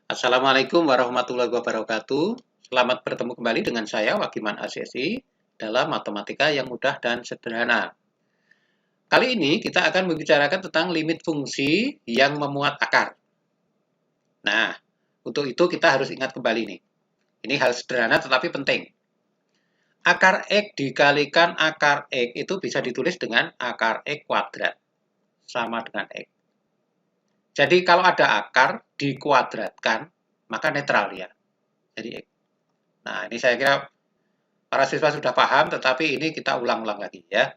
Assalamualaikum warahmatullahi wabarakatuh. Selamat bertemu kembali dengan saya, Wakiman ACSI, dalam matematika yang mudah dan sederhana. Kali ini kita akan membicarakan tentang limit fungsi yang memuat akar. Nah, untuk itu kita harus ingat kembali nih. Ini hal sederhana tetapi penting. Akar X dikalikan akar X itu bisa ditulis dengan akar X kuadrat. Sama dengan X. Jadi kalau ada akar dikuadratkan, maka netral ya. Jadi X. Nah, ini saya kira para siswa sudah paham, tetapi ini kita ulang-ulang lagi ya.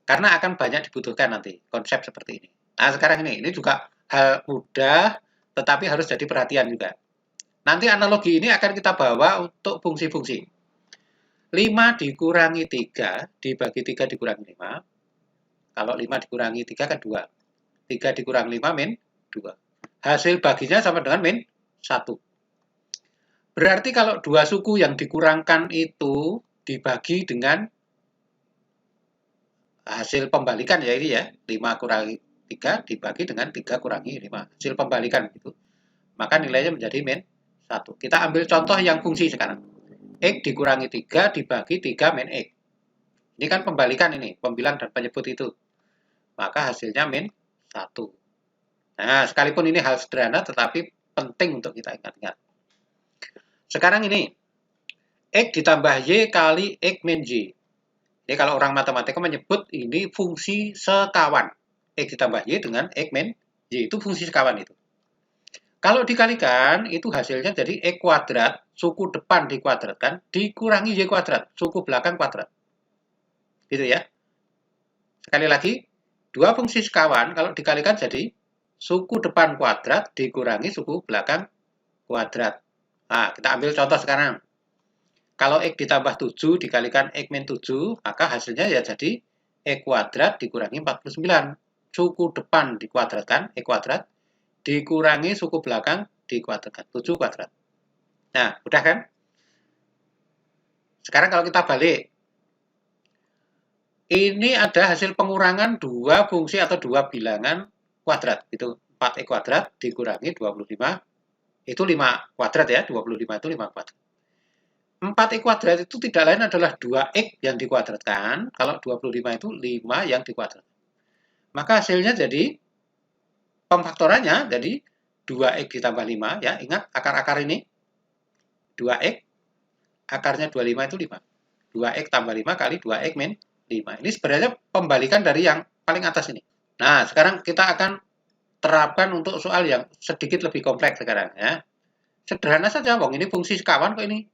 Karena akan banyak dibutuhkan nanti konsep seperti ini. Nah, sekarang ini juga hal mudah, tetapi harus jadi perhatian juga. Nanti analogi ini akan kita bawa untuk fungsi-fungsi. 5 dikurangi 3 dibagi 3 dikurangi 5. Kalau 5 dikurangi 3 kan 2. 3 dikurangi 5 min 2. Hasil baginya sama dengan min 1. Berarti kalau dua suku yang dikurangkan itu dibagi dengan hasil pembalikan ya ini ya, 5 kurangi 3 dibagi dengan 3 kurangi 5. Hasil pembalikan gitu. Maka nilainya menjadi min 1. Kita ambil contoh yang fungsi sekarang. X dikurangi 3 dibagi 3 min X. Ini kan pembalikan ini, pembilang dan penyebut itu. Maka hasilnya min 1. Nah, sekalipun ini hal sederhana tetapi penting untuk kita ingat-ingat. Sekarang ini, X ditambah Y kali X min Y. Jadi kalau orang matematika menyebut ini fungsi sekawan. X ditambah Y dengan X min Y itu fungsi sekawan itu. Kalau dikalikan itu hasilnya jadi X kuadrat, suku depan dikuadratkan, dikurangi Y kuadrat, suku belakang kuadrat. Gitu ya. Sekali lagi, dua fungsi sekawan kalau dikalikan jadi suku depan kuadrat dikurangi suku belakang kuadrat. Nah, kita ambil contoh sekarang. Kalau X ditambah 7 dikalikan X min 7, maka hasilnya ya jadi X kuadrat dikurangi 49. Suku depan dikuadratkan, X kuadrat, dikurangi suku belakang dikuadratkan, 7 kuadrat. Nah, udah kan? Sekarang kalau kita balik, ini ada hasil pengurangan dua fungsi atau dua bilangan kuadrat. Itu 4X kuadrat dikurangi 25, itu 5 kuadrat ya, 25 itu 5 kuadrat. 4X kuadrat itu tidak lain adalah 2X yang dikuadratkan, kalau 25 itu 5 yang dikuadratkan. Maka hasilnya jadi, pemfaktorannya jadi 2X ditambah 5, ya ingat akar-akar ini, 2X, akarnya 25 itu 5. 2X tambah 5 kali 2X min 5. Ini sebenarnya pembalikan dari yang paling atas ini. Nah, sekarang kita akan terapkan untuk soal yang sedikit lebih kompleks sekarang ya. Sederhana saja, Wong, ini fungsi sekawan kok ini.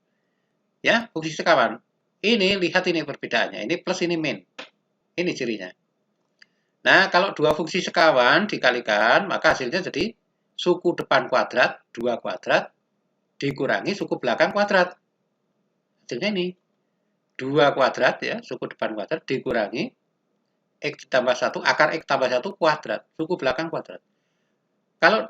Ya, fungsi sekawan. Ini, lihat ini perbedaannya. Ini plus, ini min. Ini cirinya. Nah, kalau dua fungsi sekawan dikalikan, maka hasilnya jadi suku depan kuadrat, 2 kuadrat, dikurangi suku belakang kuadrat. Hasilnya ini. 2 kuadrat ya, suku depan kuadrat, dikurangi X tambah 1, akar X tambah 1 kuadrat, suku belakang kuadrat. Kalau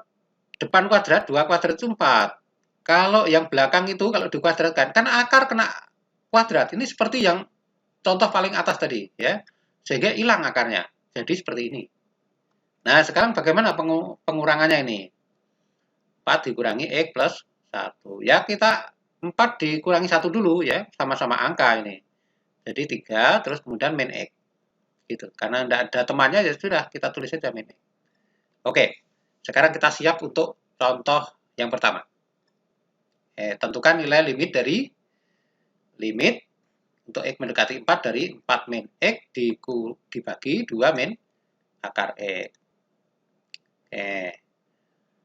depan kuadrat, 2 kuadrat itu 4. Kalau yang belakang itu kalau dikuadratkan, kan akar kena kuadrat. Ini seperti yang contoh paling atas tadi ya. Sehingga hilang akarnya. Jadi seperti ini. Nah, sekarang bagaimana pengurangannya ini? 4 dikurangi X plus 1. Ya, kita 4 dikurangi 1 dulu ya. Sama-sama angka ini. Jadi 3, terus kemudian min X. Gitu. Karena tidak ada temannya, ya sudah, kita tulis saja min X. Oke, sekarang kita siap untuk contoh yang pertama. Tentukan nilai limit dari limit untuk X mendekati 4 dari 4 min X dibagi 2 min akar X.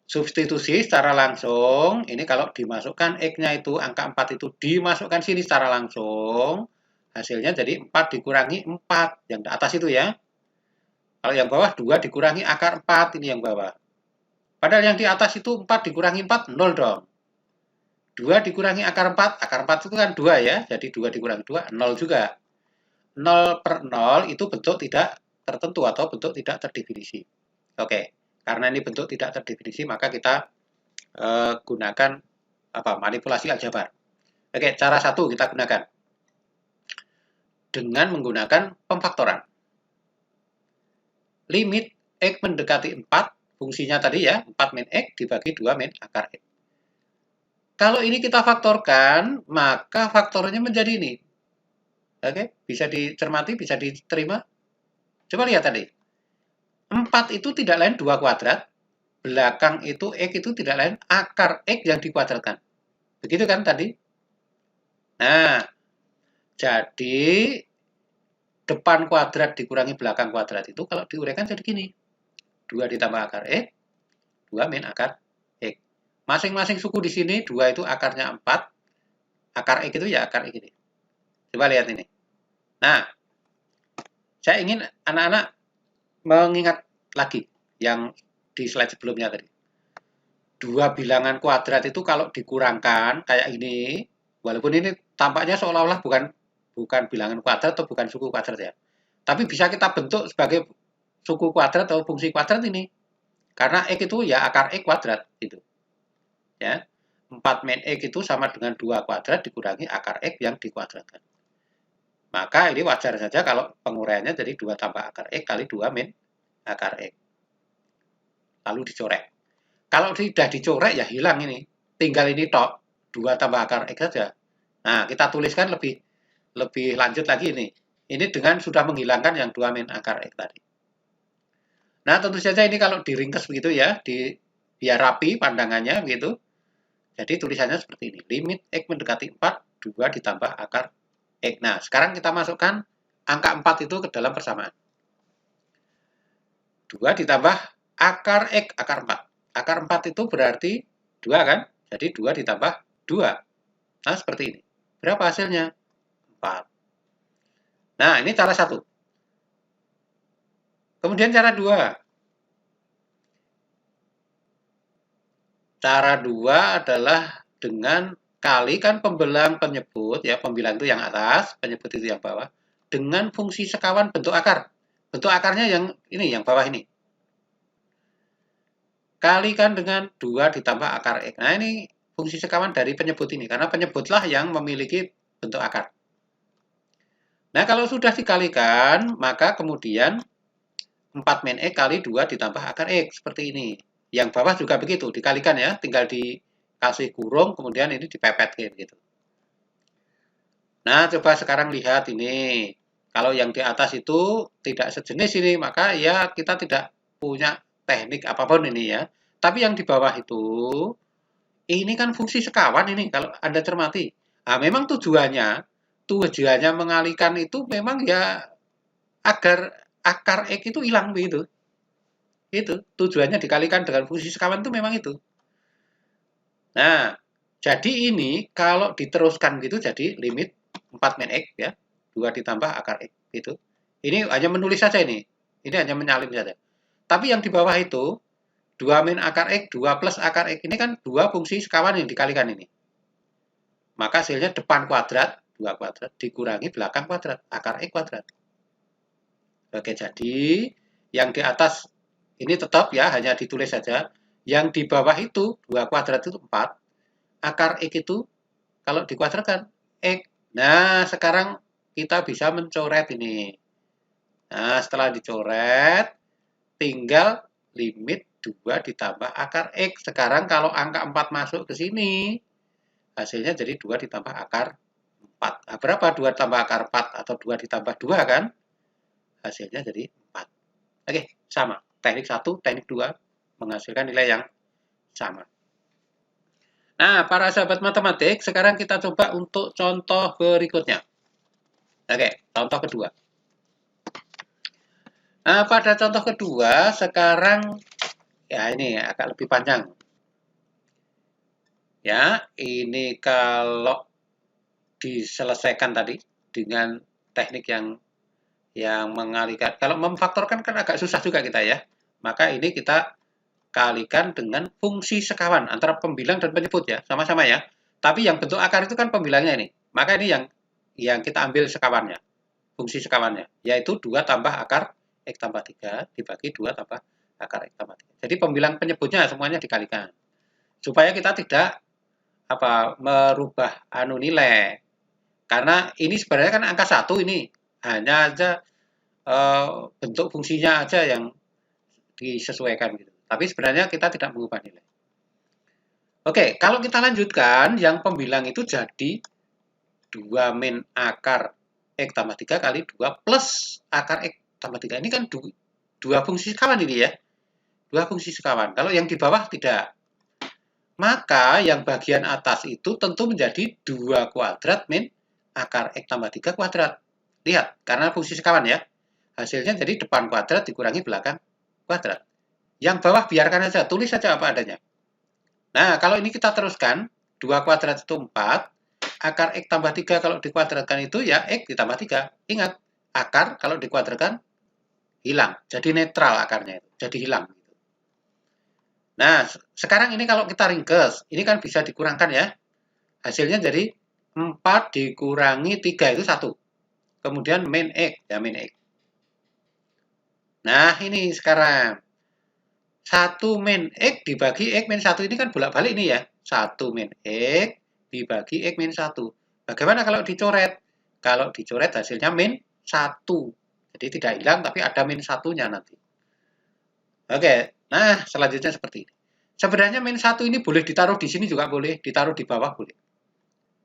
Substitusi secara langsung, ini kalau dimasukkan X-nya itu, angka 4 itu dimasukkan sini secara langsung, hasilnya jadi 4 dikurangi 4, yang di atas itu ya. Kalau yang bawah 2 dikurangi akar 4, ini yang bawah. Padahal yang di atas itu 4 dikurangi 4, 0 dong. 2 dikurangi akar 4 itu kan 2 ya, jadi 2 dikurangi 2, 0 juga. 0 per 0 itu bentuk tidak tertentu atau bentuk tidak terdefinisi. Oke, karena ini bentuk tidak terdefinisi, maka kita gunakan manipulasi aljabar. Oke, cara satu kita gunakan dengan menggunakan pemfaktoran. Limit X mendekati 4, fungsinya tadi ya, 4 min X dibagi 2 min akar X. Kalau ini kita faktorkan, maka faktornya menjadi ini. Oke, bisa dicermati, bisa diterima. Coba lihat tadi. 4 itu tidak lain 2 kuadrat. Belakang itu X itu tidak lain akar X yang dikuadratkan. Begitu kan tadi? Nah, jadi depan kuadrat dikurangi belakang kuadrat itu kalau diuraikan jadi gini. 2 ditambah akar X, 2 min akar X. Masing-masing suku di sini, 2 itu akarnya 4. Akar X itu ya akar X ini. Coba lihat ini. Nah, saya ingin anak-anak mengingat lagi yang di slide sebelumnya tadi. Dua bilangan kuadrat itu kalau dikurangkan kayak ini, walaupun ini tampaknya seolah-olah bukan bilangan kuadrat atau bukan suku kuadrat ya. Tapi bisa kita bentuk sebagai suku kuadrat atau fungsi kuadrat ini. Karena X itu ya akar X kuadrat gitu. Ya. 4 min X itu sama dengan 2 kuadrat dikurangi akar X yang dikuadratkan. Maka ini wajar saja kalau penguraiannya jadi 2 tambah akar X kali 2 min akar X. Lalu dicorek. Kalau sudah dicorek ya hilang ini. Tinggal ini tok. 2 tambah akar X saja. Nah, kita tuliskan lebih lanjut lagi ini. Ini dengan sudah menghilangkan yang 2 min akar X tadi. Nah, tentu saja ini kalau diringkas begitu ya, biar rapi pandangannya begitu. Jadi tulisannya seperti ini. Limit X mendekati 4, 2 ditambah akar X. Nah, sekarang kita masukkan angka 4 itu ke dalam persamaan. 2 ditambah akar X, akar 4. Akar 4 itu berarti 2 kan? Jadi 2 ditambah 2. Nah, seperti ini. Berapa hasilnya? 4. Nah, ini cara 1. Kemudian cara 2. Cara 2 adalah dengan kalikan pembelang penyebut, ya pembilang itu yang atas, penyebut itu yang bawah, dengan fungsi sekawan bentuk akar. Bentuk akarnya yang ini, yang bawah ini. Kalikan dengan 2 ditambah akar X. Nah, ini fungsi sekawan dari penyebut ini, karena penyebutlah yang memiliki bentuk akar. Nah, kalau sudah dikalikan, maka kemudian 4 min X kali 2 ditambah akar X, seperti ini. Yang bawah juga begitu, dikalikan ya, tinggal dikasih kurung, kemudian ini dipepet gitu. Nah, coba sekarang lihat ini. Kalau yang di atas itu tidak sejenis ini, maka ya kita tidak punya teknik apapun ini ya. Tapi yang di bawah itu, ini kan fungsi sekawan ini, kalau Anda cermati. Nah, memang tujuannya mengalihkan itu memang ya agar akar X itu hilang begitu. Itu tujuannya dikalikan dengan fungsi sekawan itu memang itu. Nah, jadi ini kalau diteruskan gitu jadi limit 4 min X ya, 2 ditambah akar X itu. Ini hanya menulis saja ini. Ini hanya menyalin saja. Tapi yang di bawah itu 2 min akar X, 2 plus akar X ini kan dua fungsi sekawan yang dikalikan ini. Maka hasilnya depan kuadrat, 2 kuadrat dikurangi belakang kuadrat, akar X kuadrat. Oke, jadi yang di atas ini tetap ya hanya ditulis saja. Yang di bawah itu 2 kuadrat itu 4. Akar X itu kalau dikuadratkan X. Nah, sekarang kita bisa mencoret ini. Nah, setelah dicoret, tinggal limit 2 ditambah akar X. Sekarang kalau angka 4 masuk ke sini, hasilnya jadi 2 ditambah akar 4. Nah, berapa 2 tambah akar 4 atau 2 ditambah 2 kan? Hasilnya jadi 4. Oke, sama. Teknik 1, teknik 2 menghasilkan nilai yang sama. Nah, para sahabat matematik, sekarang kita coba untuk contoh berikutnya. Oke, contoh kedua. Nah, pada contoh kedua, sekarang, ya ini agak lebih panjang. Ya, ini kalau diselesaikan tadi dengan teknik yang mengalihkan. Kalau memfaktorkan kan agak susah juga kita ya. Maka ini kita kalikan dengan fungsi sekawan antara pembilang dan penyebut ya, sama-sama ya. Tapi yang bentuk akar itu kan pembilangnya ini. Maka ini yang kita ambil sekawannya, fungsi sekawannya, yaitu 2 tambah akar X tambah 3 dibagi 2 tambah akar X tambah 3. Jadi pembilang penyebutnya semuanya dikalikan. Supaya kita tidak merubah nilai. Karena ini sebenarnya kan angka 1 ini hanya aja bentuk fungsinya aja yang disesuaikan gitu. Tapi sebenarnya kita tidak mengubah nilai. Oke, kalau kita lanjutkan, yang pembilang itu jadi 2 min akar X tambah 3 kali 2 plus akar X tambah 3. Ini kan dua fungsi sekawan ini ya. Dua fungsi sekawan. Kalau yang di bawah tidak. Maka yang bagian atas itu tentu menjadi 2 kuadrat min akar X tambah 3 kuadrat. Lihat, karena fungsi sekawan ya. Hasilnya jadi depan kuadrat dikurangi belakang kuadrat. Yang bawah biarkan saja, tulis saja apa adanya. Nah, kalau ini kita teruskan, 2 kuadrat itu 4, akar X tambah 3 kalau dikuadratkan itu ya X ditambah 3. Ingat, akar kalau dikuadratkan hilang, jadi netral akarnya itu, jadi hilang. Nah, sekarang ini kalau kita ringkes, ini kan bisa dikurangkan ya. Hasilnya jadi 4 dikurangi 3 itu 1. Kemudian min X, ya min X. Nah, ini sekarang 1 min X dibagi X min 1 ini kan bolak-balik ini ya. 1 min X dibagi X min 1. Bagaimana kalau dicoret? Kalau dicoret hasilnya min 1. Jadi tidak hilang tapi ada min 1-nya nanti. Oke, nah selanjutnya seperti ini. Sebenarnya min 1 ini boleh ditaruh di sini juga boleh, ditaruh di bawah boleh.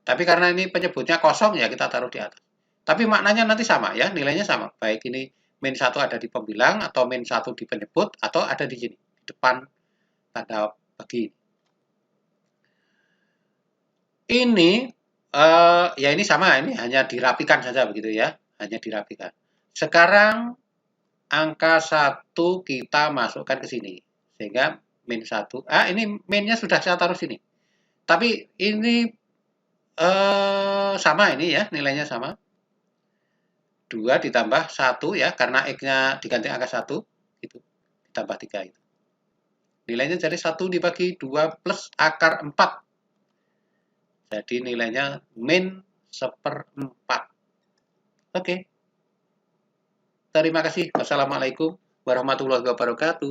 Tapi karena ini penyebutnya kosong ya kita taruh di atas. Tapi maknanya nanti sama ya, nilainya sama. Baik ini min 1 ada di pembilang atau min 1 di penyebut atau ada di sini, di depan tanda bagi. Ini ya ini sama, ini hanya dirapikan saja begitu ya, hanya dirapikan. Sekarang angka 1 kita masukkan ke sini, sehingga min 1, ini minnya sudah saya taruh sini. Tapi ini sama ini ya, nilainya sama. 2 ditambah 1 ya, karena X-nya diganti angka 1, itu ditambah 3 itu. Nilainya jadi 1 dibagi 2 plus akar 4. Jadi nilainya min 1/4. Oke. Terima kasih. Wassalamualaikum warahmatullahi wabarakatuh.